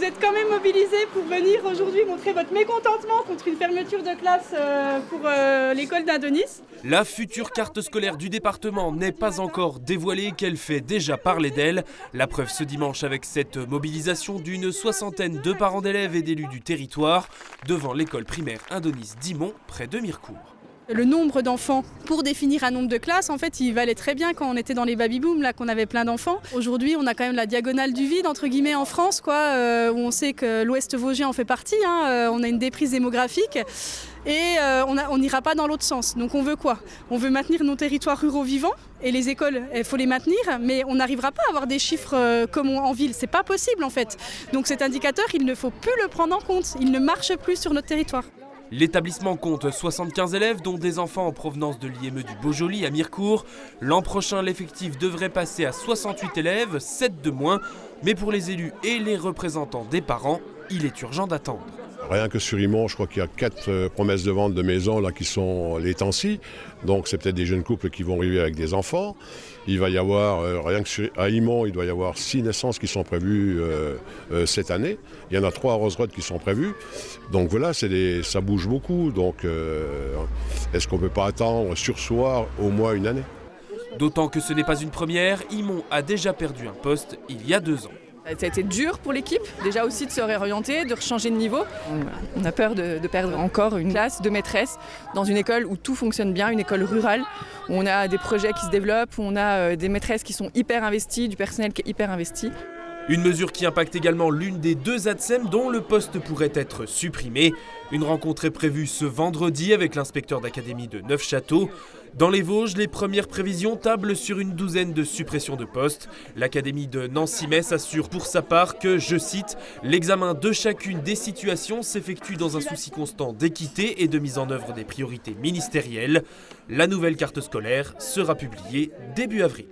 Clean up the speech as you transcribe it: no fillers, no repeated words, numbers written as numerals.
êtes quand même mobilisés pour venir aujourd'hui montrer votre mécontentement contre une fermeture de classe pour l'école d'Adonis. La future carte scolaire du département n'est pas encore dévoilée, qu'elle fait déjà parler d'elle. La preuve ce dimanche avec cette mobilisation d'une soixantaine de parents d'élèves et d'élus du territoire devant l'école primaire Adonis d'Imont, près de Mirecourt. Le nombre d'enfants, pour définir un nombre de classes, en fait, il valait très bien quand on était dans les baby-boom, là, qu'on avait plein d'enfants. Aujourd'hui, on a quand même la diagonale du vide, entre guillemets, en France, quoi, où on sait que l'Ouest vosgien en fait partie. On a une déprise démographique et on n'ira pas dans l'autre sens. Donc on veut quoi? On veut maintenir nos territoires ruraux vivants et les écoles, il faut les maintenir, mais on n'arrivera pas à avoir des chiffres comme en ville. C'est pas possible, en fait. Donc cet indicateur, il ne faut plus le prendre en compte. Il ne marche plus sur notre territoire. L'établissement compte 75 élèves, dont des enfants en provenance de l'IME du Beaujolais à Mirecourt. L'an prochain, l'effectif devrait passer à 68 élèves, 7 de moins. Mais pour les élus et les représentants des parents, il est urgent d'attendre. Rien que sur Imont, je crois qu'il y a 4 promesses de vente de maisons là, qui sont les temps-ci. Donc c'est peut-être des jeunes couples qui vont arriver avec des enfants. Il va y avoir, rien que à Imont, il doit y avoir 6 naissances qui sont prévues cette année. Il y en a 3 à Rose-Roth qui sont prévues. Donc voilà, ça bouge beaucoup. Donc est-ce qu'on ne peut pas attendre sur soir au moins une année? D'autant que ce n'est pas une première, Imont a déjà perdu un poste il y a 2 ans. Ça a été dur pour l'équipe, déjà aussi de se réorienter, de changer de niveau. On a peur de perdre encore une classe de maîtresse dans une école où tout fonctionne bien, une école rurale, où on a des projets qui se développent, où on a des maîtresses qui sont hyper investies, du personnel qui est hyper investi. Une mesure qui impacte également l'une des 2 ATSEM dont le poste pourrait être supprimé. Une rencontre est prévue ce vendredi avec l'inspecteur d'académie de Neufchâteau. Dans les Vosges, les premières prévisions tablent sur une douzaine de suppressions de postes. L'académie de Nancy-Metz assure pour sa part que, je cite, « l'examen de chacune des situations s'effectue dans un souci constant d'équité et de mise en œuvre des priorités ministérielles ». La nouvelle carte scolaire sera publiée début avril.